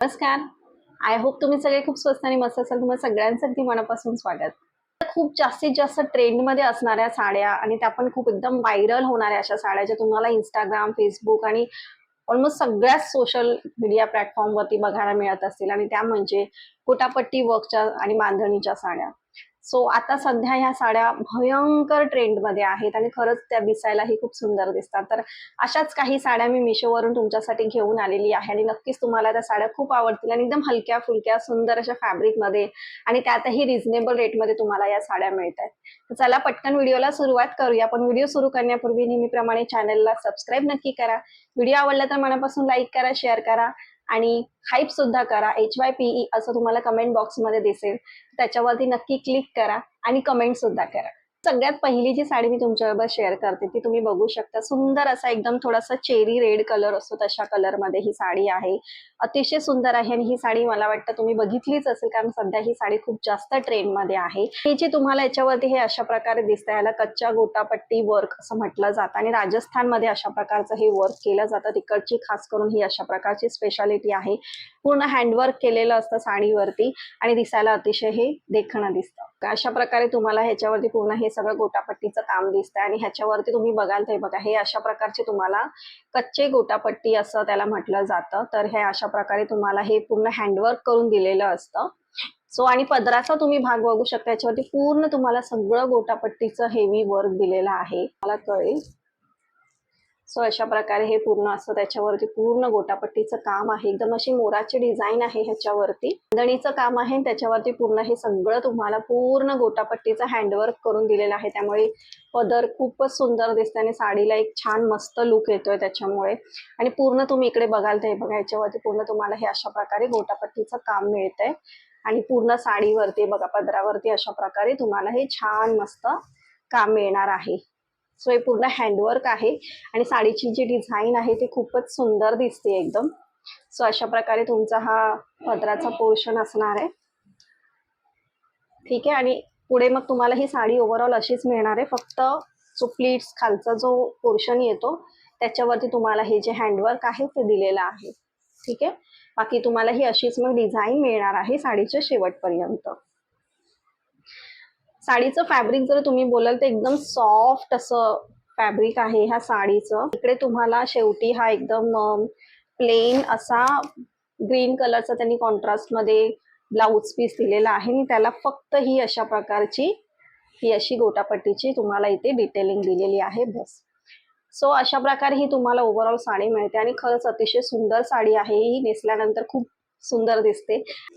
नमस्कार. I hope तुम्ही सगळे खूप स्वस्त आणि मस्त असाल. तुम्हाला सगळ्यांचं अगदी मनापासून स्वागत. खूप जास्तीत जास्त ट्रेंडमध्ये असणाऱ्या साड्या आणि त्या पण खूप एकदम व्हायरल होणाऱ्या अशा साड्या ज्या तुम्हाला Instagram, Facebook आणि ऑलमोस्ट सगळ्याच सोशल मीडिया प्लॅटफॉर्मवरती बघायला मिळत असतील आणि त्या म्हणजे गोटापट्टी वर्कच्या आणि बांधणीच्या साड्या. सो आता सध्या ह्या साड्या भयंकर ट्रेंडमध्ये आहेत आणि खरंच त्या दिसायलाही खूप सुंदर दिसतात. तर अशाच काही साड्या मी मिशोवरून तुमच्यासाठी घेऊन आलेली आहे आणि नक्कीच तुम्हाला त्या साड्या खूप आवडतील आणि एकदम हलक्या-फुलक्या सुंदर अशा फॅब्रिकमध्ये आणि त्यातही रिझनेबल रेटमध्ये तुम्हाला या साड्या मिळतायत. तर चला पटकन व्हिडिओला सुरुवात करूया. पण व्हिडिओ सुरू करण्यापूर्वी नेहमीप्रमाणे चॅनलला सबस्क्राईब नक्की करा. व्हिडिओ आवडला तर मनापासून लाईक करा, शेअर करा आणि हाईप सुद्धा करा. HYPE असं तुम्हाला कमेंट बॉक्समध्ये दिसेल. त्याच्यावरती नक्की क्लिक करा आणि कमेंट सुद्धा करा. सगळ्यात पहिली जी साडी मी तुमच्याबरोबर शेअर करते ती तुम्ही बघू शकता. सुंदर असा एकदम थोडासा चेरी रेड कलर असतो तशा कलरमध्ये ही साडी आहे. अतिशय सुंदर आहे आणि ही साडी मला वाटतं तुम्ही बघितलीच असेल कारण सध्या ही साडी खूप जास्त ट्रेंडमध्ये आहे. ही जी तुम्हाला याच्यावरती हे अशा प्रकारे दिसतं याला कच्च्या गोटापट्टी वर्क असं म्हटलं जातं आणि राजस्थानमध्ये अशा प्रकारचं हे वर्क केलं जातं. तिकडची खास करून ही अशा प्रकारची स्पेशालिटी आहे. पूर्ण हँडवर्क केलेलं असतं साडीवरती आणि दिसायला अतिशय हे देखणं दिसतं. अशा प्रकारे तुम्हाला ह्याच्यावरती पूर्ण हे सगळं गोटापट्टीचं काम दिसतंय आणि ह्याच्यावरती तुम्ही बघाल तर बघा हे अशा प्रकारचे तुम्हाला कच्चे गोटापट्टी असं त्याला म्हटलं जातं. तर हे अशा प्रकारे तुम्हाला हे पूर्ण हँडवर्क करून दिलेलं असतं. सो आणि पदराचा तुम्ही भाग बघू शकता याच्यावरती पूर्ण तुम्हाला सगळं गोटापट्टीचं हेवी वर्क दिलेलं आहे. मला कळेल. सो अशा प्रकारे हे पूर्ण असतं त्याच्यावरती पूर्ण गोटापट्टीचं काम आहे. एकदम अशी मोराची डिझाईन आहे ह्याच्यावरती. बांधणीचं काम आहे त्याच्यावरती पूर्ण हे सगळं तुम्हाला पूर्ण गोटापट्टीचं हँडवर्क करून दिलेलं आहे. त्यामुळे पदर खूपच सुंदर दिसते आणि साडीला एक छान मस्त लुक येतोय त्याच्यामुळे. आणि पूर्ण तुम्ही इकडे बघाल तर हे बघा ह्याच्यावरती पूर्ण तुम्हाला हे अशा प्रकारे गोटापट्टीचं काम मिळतंय आणि पूर्ण साडीवरती बघा पदरावरती अशा प्रकारे तुम्हाला हे छान मस्त काम मिळणार आहे. सो हे पूर्ण हँडवर्क आहे आणि साडीची जी डिझाईन आहे ती खूपच सुंदर दिसते एकदम. सो अशा प्रकारे तुमचा हा पदराचा पोर्शन असणार आहे. ठीक आहे आणि पुढे मग तुम्हाला ही साडी ओव्हरऑल अशीच मिळणार आहे. फक्त जो प्लीट्स खालचा जो पोर्शन येतो त्याच्यावरती तुम्हाला हे जे हँडवर्क आहे ते दिलेलं आहे. ठीक आहे. बाकी तुम्हाला ही अशीच मग डिझाईन मिळणार आहे साडीच्या शेवटपर्यंत. साडीचं फॅब्रिक जर तुम्ही बोलाल तर एकदम सॉफ्ट असं फॅब्रिक आहे ह्या साडीचं. इकडे तुम्हाला शेवटी हा एकदम प्लेन असा ग्रीन कलरचा त्यांनी कॉन्ट्रास्टमध्ये ब्लाउज पीस दिलेला आहे आणि त्याला फक्त ही अशा प्रकारची ही अशी गोटापट्टीची तुम्हाला इथे डिटेलिंग दिलेली आहे बस. सो अशा प्रकारे ही तुम्हाला ओव्हरऑल साडी मिळते आणि खरंच अतिशय सुंदर साडी आहे. ही नेसल्यानंतर खूप सुंदर दिसते.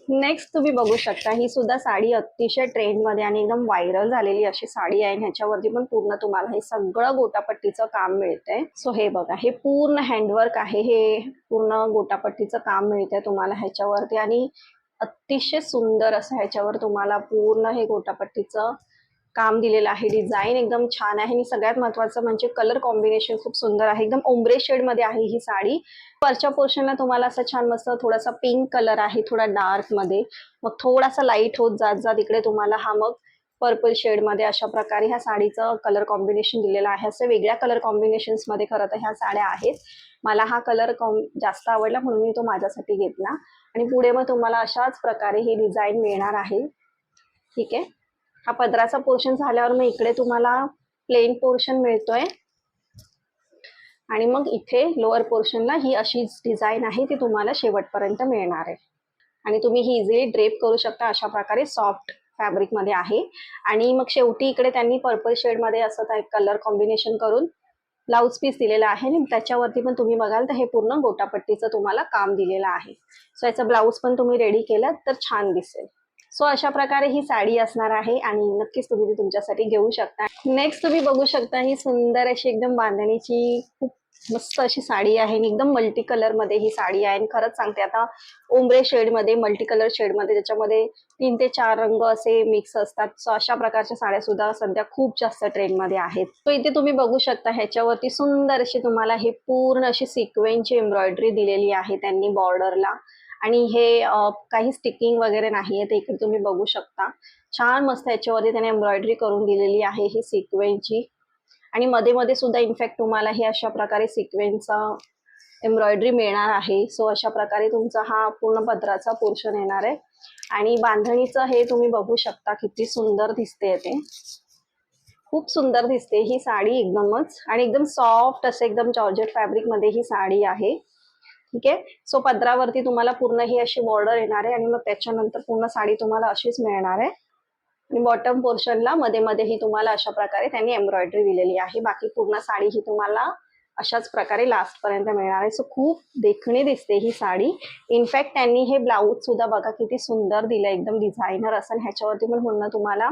नेक्स्ट तुम्ही बघू शकता ही सुद्धा साडी अतिशय ट्रेंडमध्ये आणि एकदम व्हायरल झालेली अशी साडी आहे. ह्याच्यावरती पण पूर्ण तुम्हाला हे सगळं गोटापट्टीचं काम मिळतंय. सो हे बघा हे पूर्ण हँडवर्क आहे. हे पूर्ण गोटापट्टीचं काम मिळतंय तुम्हाला ह्याच्यावरती आणि अतिशय सुंदर असं ह्याच्यावर तुम्हाला पूर्ण हे गोटापट्टीचं काम दिलेलं आहे. डिझाईन एकदम छान आहे आणि सगळ्यात महत्त्वाचं म्हणजे कलर कॉम्बिनेशन खूप सुंदर आहे. एकदम ओम्ब्रे शेडमध्ये आहे ही साडी. वरच्या पोर्शनला तुम्हाला असं छान मस्त थोडासा पिंक कलर आहे थोडा डार्कमध्ये. मग थोडासा लाईट होत जात जात इकडे तुम्हाला हा मग पर्पल शेडमध्ये अशा प्रकारे ह्या साडीचं कलर कॉम्बिनेशन दिलेलं आहे. असे वेगळ्या कलर कॉम्बिनेशन्समध्ये खरं तर ह्या साड्या आहेत. मला हा कलर जास्त आवडला म्हणून मी तो माझ्यासाठी घेतला आणि पुढे मग तुम्हाला अशाच प्रकारे ही डिझाईन मिळणार आहे. ठीक आहे. हा पदराचा पोर्शन झाल्यावर मग इकडे तुम्हाला प्लेन पोर्शन मिळतोय आणि मग इथे लोअर पोर्शनला ही अशी डिझाईन आहे ती तुम्हाला शेवटपर्यंत मिळणार आहे आणि तुम्ही ही इझिली ड्रेप करू शकता. अशा प्रकारे सॉफ्ट फॅब्रिकमध्ये आहे आणि मग शेवटी इकडे त्यांनी पर्पल शेडमध्ये असं कलर कॉम्बिनेशन करून ब्लाउज पीस दिलेला आहे आणि त्याच्यावरती पण तुम्ही बघाल तर हे पूर्ण गोटापट्टीचं तुम्हाला काम दिलेलं आहे. सो याचं ब्लाउज पण तुम्ही रेडी केलं तर छान दिसेल. सो अशा प्रकारे ही साडी असणार आहे आणि नक्कीच तुम्ही ती तुमच्यासाठी घेऊ शकता. नेक्स्ट तुम्ही बघू शकता ही सुंदर अशी एकदम बांधणीची खूप मस्त अशी साडी आहे आणि एकदम मल्टी कलरमध्ये ही साडी आहे आणि खरंच सांगते आता ओम्ब्रे शेडमध्ये मल्टी कलर शेडमध्ये त्याच्यामध्ये 3 ते 4 रंग असे मिक्स असतात. सो अशा प्रकारच्या साड्या सुद्धा सध्या खूप जास्त ट्रेंडमध्ये आहेत. तो इथे तुम्ही बघू शकता ह्याच्यावरती सुंदर अशी तुम्हाला हे पूर्ण अशी सिक्वेन्सची एम्ब्रॉयडरी दिलेली आहे त्यांनी बॉर्डरला आणि हे काही स्टिकिंग वगैरे नाहीये ते इकडे तुम्ही बघू शकता. छान मस्त ह्याच्यावरती त्याने एम्ब्रॉयडरी करून दिलेली आहे ही सिक्वेन्सची आणि मध्ये मध्ये सुद्धा इनफॅक्ट तुम्हाला हे अशा प्रकारे सिक्वेन्सचा एम्ब्रॉयडरी मिळणार आहे. सो अशा प्रकारे तुमचा हा पूर्ण पदराचा पोर्शन येणार आहे. आणि बांधणीचं हे तुम्ही बघू शकता किती सुंदर दिसते ते, खूप सुंदर दिसते ही साडी एकदमच. आणि एकदम सॉफ्ट असे एकदम जॉर्जेट फॅब्रिक मध्ये ही साडी आहे. ठीक आहे. सो पदरावरती तुम्हाला पूर्ण ही अशी बॉर्डर येणार आहे आणि मग त्याच्यानंतर पूर्ण साडी तुम्हाला अशीच मिळणार आहे. आणि बॉटम पोर्शनला मध्ये मध्ये ही तुम्हाला अशा प्रकारे त्यांनी एम्ब्रॉयडरी दिलेली आहे. बाकी पूर्ण साडी ही तुम्हाला अशाच प्रकारे लास्ट पर्यंत मिळणार आहे. सो खूप देखणी दिसते ही साडी. इनफॅक्ट त्यांनी हे ब्लाऊज सुद्धा बघा किती सुंदर दिलं, एकदम डिझायनर असं. ह्याच्यावरती पण पूर्ण तुम्हाला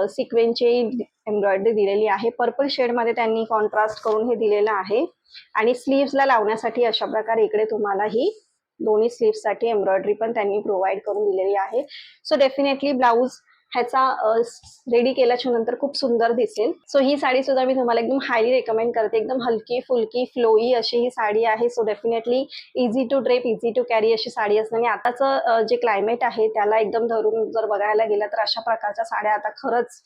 सिक्वेन्सची एम्ब्रॉयडरी दिलेली आहे. पर्पल शेडमध्ये त्यांनी कॉन्ट्रास्ट करून हे दिलेलं आहे. आणि स्लीव्सला लावण्यासाठी अशा प्रकारे इकडे तुम्हाला ही दोन्ही स्लीव्ससाठी एम्ब्रॉयडरी पण त्यांनी प्रोव्हाइड करून दिलेली आहे. सो डेफिनेटली ब्लाऊज ह्याचा रेडी केल्याच्या नंतर खूप सुंदर दिसेल. सो ही साडी सुद्धा मी तुम्हाला एकदम हायली रेकमेंड करते. एकदम हलकी फुलकी फ्लोई अशी ही साडी आहे. So definitely easy to drape, easy to carry अशी साडी असते. आणि आताचं जे क्लायमेट आहे त्याला एकदम धरून जर बघायला गेलं तर अशा प्रकारच्या साड्या आता खरंच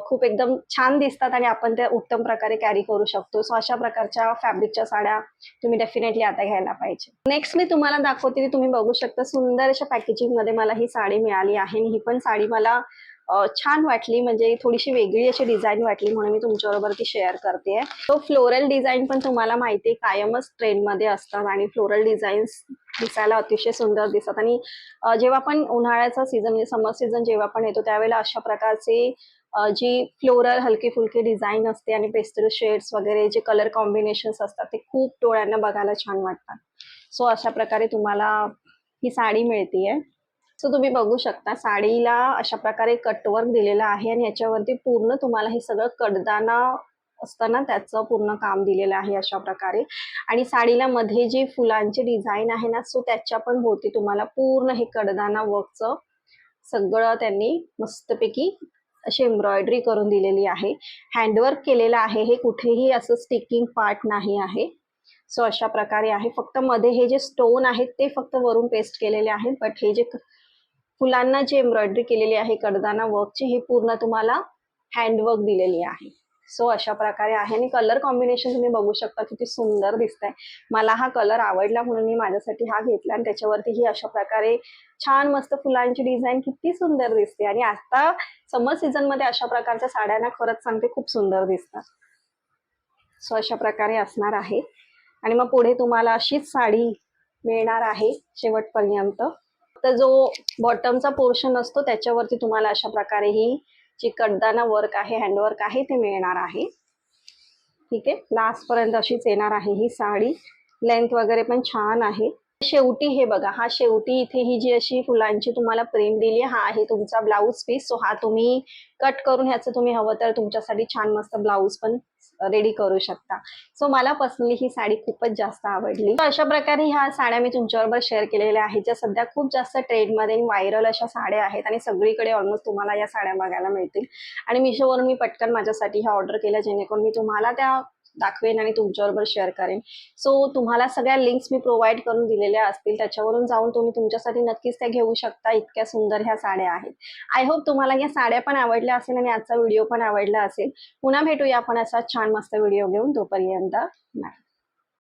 खूप एकदम छान दिसतात आणि आपण त्या उत्तम प्रकारे कॅरी करू शकतो. सो अशा प्रकारच्या फॅब्रिकच्या साड्या तुम्ही डेफिनेटली आता घ्यायला पाहिजे. नेक्स्ट मी तुम्हाला दाखवते ती तुम्ही बघू शकता सुंदर अशा पॅकेजिंग मध्ये मला ही साडी मिळाली आहे. आणि ही पण साडी मला छान वाटली, म्हणजे थोडीशी वेगळी अशी डिझाईन वाटली म्हणून मी तुमच्याबरोबर ती शेअर करते. तो फ्लोरल डिझाईन पण तुम्हाला माहिती आहे कायमच ट्रेंडमध्ये असतात आणि फ्लोरल डिझाईन्स दिसायला अतिशय सुंदर दिसतात. आणि जेव्हा पण उन्हाळ्याचा सीझन म्हणजे समर सीझन जेव्हा पण येतो त्यावेळेला अशा प्रकारचे जी फ्लोरल हलकी फुलकी डिझाईन असते आणि पेस्टल शेड्स वगैरे जे कलर कॉम्बिनेशन्स असतात ते खूप डोळ्यांना बघायला छान वाटतात. सो अशा प्रकारे तुम्हाला ही साडी मिळतीये. सो तुम्ही बघू शकता साडीला अशा प्रकारे कटवर्क दिलेलं आहे आणि याच्यावरती पूर्ण तुम्हाला हे सगळं कडदाना असताना त्याचं पूर्ण काम दिलेलं आहे अशा प्रकारे. आणि साडीला मध्ये जी फुलांची डिझाईन आहे ना, सो त्याच्या पण भोवती तुम्हाला पूर्ण हे कडदाना वर्कचं सगळं त्यांनी मस्तपैकी अशी एम्ब्रॉयडरी करून दिलेली आहे. हँडवर्क केलेलं आहे, हे कुठेही असं स्टिकिंग पार्ट नाही आहे. सो अशा प्रकारे आहे. फक्त मध्ये हे जे स्टोन आहेत ते फक्त वरून पेस्ट केलेले आहेत. बट हे जे फुलांना जी एम्ब्रॉयडरी केलेली आहे कडदाना वर्कची ही पूर्ण तुम्हाला हँडवर्क दिलेली आहे. सो अशा प्रकारे आहे. आणि कलर कॉम्बिनेशन तुम्ही बघू शकता किती सुंदर दिसतंय. मला हा कलर आवडला म्हणून मी माझ्यासाठी हा घेतला. आणि त्याच्यावरती ही अशा प्रकारे छान मस्त फुलांची डिझाईन किती सुंदर दिसते. आणि आता समर सीझन मध्ये अशा प्रकारच्या साड्यांना खरंच सांगते खूप सुंदर दिसतात. सो अशा प्रकारे असणार आहे. आणि मग पुढे तुम्हाला अशीच साडी मिळणार आहे शेवटपर्यंत. तर जो बॉटमचा पोर्शन असतो त्याच्यावरती तुम्हाला अशा प्रकारे ही जी कडदाना वर्क आहे, हँडवर्क आहे ते मिळणार आहे. ठीक आहे. लास्ट पर्यंत अशीच येणार आहे ही साडी. लेंथ वगैरे पण छान आहे. शेवटी हे बघा, हा शेवटी इथे ही जी अशी फुलांची तुम्हाला प्रिंट दिली हा आहे तुमचा ब्लाऊज पीस. सो हा तुम्ही कट करून ह्याचं तुम्ही हवं तर तुमच्यासाठी छान मस्त ब्लाऊज पण रेडी करू शकता. सो मला पर्सनली ही साडी खूपच जास्त आवडली. अशा प्रकारे ह्या साड्या मी तुमच्याबरोबर शेअर केलेल्या आहेत ज्या सध्या खूप जास्त ट्रेंडमध्ये व्हायरल अशा साड्या आहेत आणि सगळीकडे ऑलमोस्ट तुम्हाला या साड्या बघायला मिळतील. आणि मिशोवरून मी पटकन माझ्यासाठी ह्या ऑर्डर केल्या जेणेकरून मी तुम्हाला त्या दाखवेन आणि तुमच्याबरोबर शेअर करेन. सो तुम्हाला सगळ्या लिंक्स मी प्रोव्हाइड करून दिलेल्या असतील, त्याच्यावरून जाऊन तुम्ही तुमच्यासाठी नक्कीच त्या घेऊ शकता. इतक्या सुंदर ह्या साड्या आहेत. आय होप तुम्हाला या साड्या पण आवडल्या असेल आणि आजचा व्हिडिओ पण आवडला असेल. पुन्हा भेटूया आपण असा छान मस्त व्हिडिओ घेऊन. तोपर्यंत बाय.